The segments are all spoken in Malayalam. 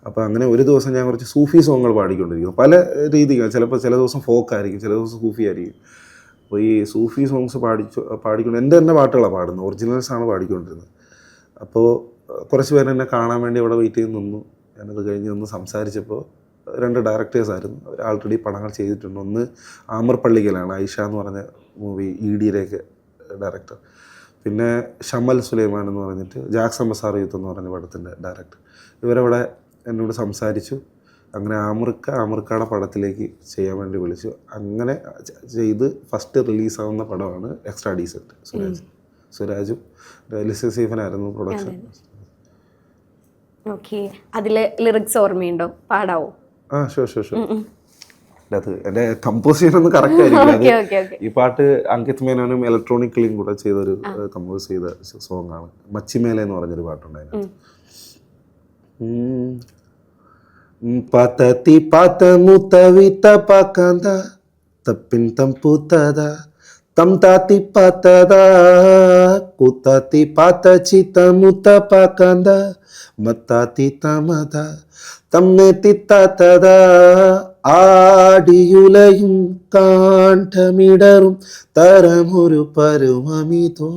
അപ്പോൾ അങ്ങനെ ഒരു ദിവസം ഞാൻ കുറച്ച് സൂഫി സോങ്ങുകൾ പാടിക്കൊണ്ടിരിക്കുന്നു. പല രീതികൾ, ചിലപ്പോൾ ചില ദിവസം ഫോക്ക് ആയിരിക്കും, ചില ദിവസം സൂഫി ആയിരിക്കും. അപ്പോൾ ഈ സൂഫി സോങ്സ് പാടിക്കൊണ്ട് എൻ്റെ തന്നെ പാട്ടുകളാണ് പാടുന്നത്, ഒറിജിനൽസാണ് പാടിക്കൊണ്ടിരുന്നത്. അപ്പോൾ കുറച്ച് പേര് എന്നെ കാണാൻ വേണ്ടി അവിടെ വെയിറ്റ് ചെയ്ത് നിന്നു. ഞാനത് കഴിഞ്ഞ് ഒന്ന് സംസാരിച്ചപ്പോൾ 2 ഡയറക്ടേഴ്സായിരുന്നു. അവർ ആൾറെഡി പടങ്ങൾ ചെയ്തിട്ടുണ്ട്. ഒന്ന് ആമർ പള്ളിക്കലാണ്, ഐഷ എന്ന് പറഞ്ഞ മൂവി ഇഡിയിലേക്ക് ഡയറക്ടർ. പിന്നെ ഷമൽ സുലൈമാൻ എന്ന് പറഞ്ഞിട്ട് ജാക്സൺ ബസാർ യൂത്ത് എന്ന് പറഞ്ഞ പടത്തിൻ്റെ ഡയറക്ടർ. ഇവരവിടെ എന്നോട് സംസാരിച്ചു. അങ്ങനെ ആമിർക്കയുടെ പടത്തിലേക്ക് ചെയ്യാൻ വേണ്ടി വിളിച്ചു. അങ്ങനെ ചെയ്ത് ഫസ്റ്റ് റിലീസാവുന്ന പടമാണ് എക്സ്ട്രാ ഡീസൻറ്റ്. സുരാജും ലിസി സീഫനായിരുന്നു പ്രൊഡക്ഷൻ. ഓക്കെ, അതിൽ ലിറിക്സ് ഓർമ്മയുണ്ടോ? പാടാവോ? ആ ഷുവർ. അത് എൻ്റെ കമ്പോസിഷനൊന്നും കറക്റ്റ് ആയിരിക്കും. ഈ പാട്ട് അങ്കിത് മേനോനും ഇലക്ട്രോണിക്കലിയും കൂടെ ചെയ്തൊരു കമ്പോസ് ചെയ്ത സോങ് ആണ്. മച്ചിമേലെ എന്ന് പറഞ്ഞൊരു പാട്ടുണ്ടായിരുന്നു. പാത്തി പാത്ത മുത്തവിത്ത പാക്കാന്ത തപ്പിൻ തമ്പൂത്തത തം താത്തി പാത്തത കൂത്താത്തി പാത്ത ചിത്ത മുത്ത പാക്കാന്ത മത്താത്തി തമത തമ്മെ തിത്താത്തത ആടിയുലയും കാണ്ഠമിടറും തരമൊരു പരുമമിതോ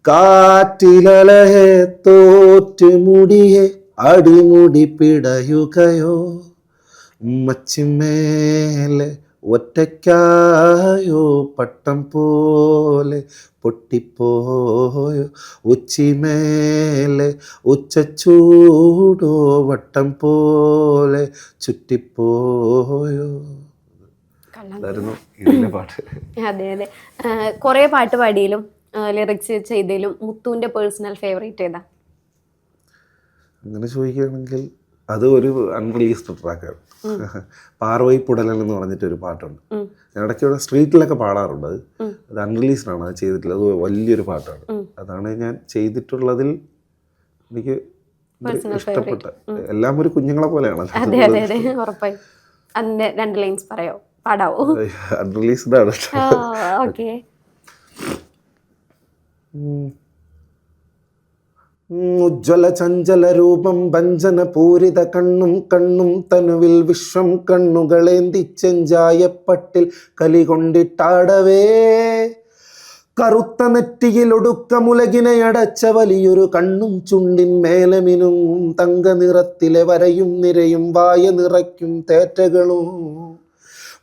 കാറ്റിലലഹെ തോറ്റുമുടിയെ അടിമുടി പിടയുകയോ മച്ചിമേലെ ഒറ്റയ്ക്കായോ പട്ടം പോലെ പൊട്ടിപ്പോയോ ഉച്ചിമേലെ ഉച്ചച്ചൂടോ വട്ടം പോലെ ചുറ്റിപ്പോയോ. അതായിരുന്നു ഇതിൻ്റെ പാട്ട്. അതെ. കുറേ പാട്ട് പാടിയാലും ലിറിക്സ് ചെയ്തതിലും മുത്തുവിൻ്റെ പേഴ്സണൽ ഫേവറേറ്റ് ഏതാ? അങ്ങനെ ചോദിക്കുകയാണെങ്കിൽ അത് ഒരു അൺറിലീസ്ഡ് ട്രാക്കാണ്. പാർവൈ പുടലൻ എന്ന് പറഞ്ഞിട്ടൊരു പാട്ടുണ്ട്. ഞാൻ ഇടയ്ക്ക് ഇവിടെ സ്ട്രീറ്റിലൊക്കെ പാടാറുണ്ട്. അത് അൺറിലീസ്ഡ് ആണ്, അത് ചെയ്തിട്ടില്ല. അത് വലിയൊരു പാട്ടാണ്. അതാണ് ഞാൻ ചെയ്തിട്ടുള്ളതിൽ എനിക്ക് ഇഷ്ടപ്പെട്ട. എല്ലാം ഒരു കുഞ്ഞുങ്ങളെ പോലെയാണ്. ഉറപ്പായി. അതിന്റെ 2 ലൈൻസ് പറയോ? പാടാവോ? അൺറിലീസ്ഡ് ആണ്. ഓക്കെ. ഉജ്ജ്വല ചഞ്ചല രൂപം ഭഞ്ജന പൂരിത കണ്ണും തനുവിൽ വിശ്വം കണ്ണുകളേന്തി ചെഞ്ചായപ്പട്ടിൽ കലി കൊണ്ടിട്ടാടവേ കറുത്ത നെറ്റിയിലൊടുക്കമുലകിനെ അടച്ച വലിയൊരു കണ്ണും ചുണ്ടിൻ മേലമിനും തങ്ക നിറത്തിലെ വരയും നിരയും വായ നിറയ്ക്കും തേറ്റകളും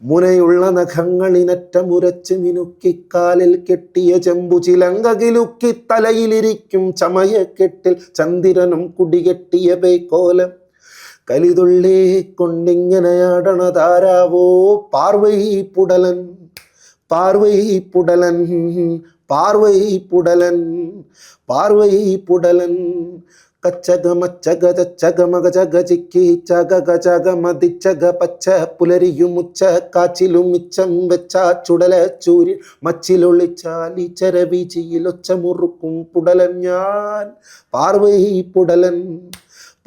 മുനയുള്ള നഖങ്ങളിനറ്റമുരച്ച് മിനുക്കിക്കാലിൽ കെട്ടിയ ചെമ്പു ചിലങ്കകിലുക്കി തലയിലിരിക്കും ചമയക്കെട്ടിൽ ചന്ദ്രനും കുടികെട്ടിയ പേക്കോലം കലിതുള്ളി കൊണ്ടിങ്ങനെയാടണതാരാവോ പാർവൈ പുടലൻ പാർവൈ പുടലൻ പാർവൈ പുടലൻ പാർവൈ പുടലൻ കച്ചകമച്ചകചകമകചകചിക്കി ചകചകമതിച്ചക പച്ച പുലരിയുമുച്ച കാച്ചിലും മിച്ചം വെച്ച ചുടല ചൂരി മച്ചിലൊളിച്ചാലി ചരവീചിയിലൊച്ച മുറുക്കും പുടലൻ ഞാൻ പാർവൈ പുടലൻ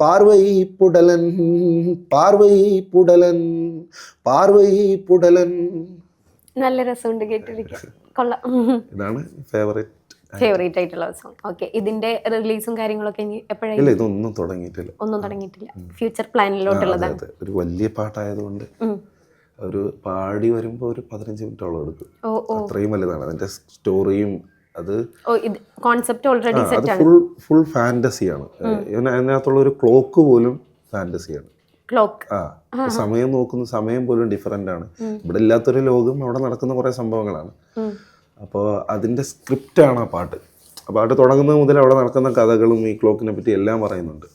പാർവൈ പുടലൻ പാർവൈ പുടലൻ പാർവൈ പുടലൻ. നല്ല രസമുണ്ട് കേട്ടിരിക്കാൻ. കൊള്ളാം. ഇതാണ് ഫേവറേറ്റ് ആയിട്ടുള്ള സോങ്. ഓക്കെ, ഇതിന്റെ റിലീസും കാര്യങ്ങളൊക്കെ ഇനി എപ്പോഴാണ്? ഇതൊന്നും തുടങ്ങിയിട്ടില്ല. ഫ്യൂച്ചർ പ്ലാനിലോട്ടുള്ളതാണ്. ഒരു വലിയ പാട്ടായതുകൊണ്ട് ഒരു പാടി വരുമ്പോൾ ഒരു 15 മിനിറ്റോളം എടുക്കും. അത്രയും വലുതാണ് അതിന്റെ സ്റ്റോറിയും. അത് കോൺസെപ്റ്റ് ഓൾറെഡി സെറ്റ് ആണ്. ഫുൾ ഫാന്റസിയാണ്. അതിനകത്തുള്ള ഒരു ക്ലോക്ക് പോലും ഫാന്റസിയാണ്. സമയം നോക്കുന്ന സമയം പോലും ഡിഫറെന്റ് ആണ്. ഇവിടെ ഇല്ലാത്തൊരു ലോകം അവിടെ നടക്കുന്ന കുറെ സംഭവങ്ങളാണ്. അപ്പോൾ അതിൻ്റെ സ്ക്രിപ്റ്റാണ് ആ പാട്ട്. ആ പാട്ട് തുടങ്ങുന്നത് മുതൽ അവിടെ നടക്കുന്ന കഥകളും ഈ ക്ലോക്കിനെ പറ്റി എല്ലാം പറയുന്നുണ്ട്.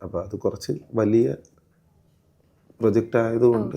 അപ്പോൾ അത് കുറച്ച് വലിയ പ്രൊജക്റ്റ് ആയതുകൊണ്ട്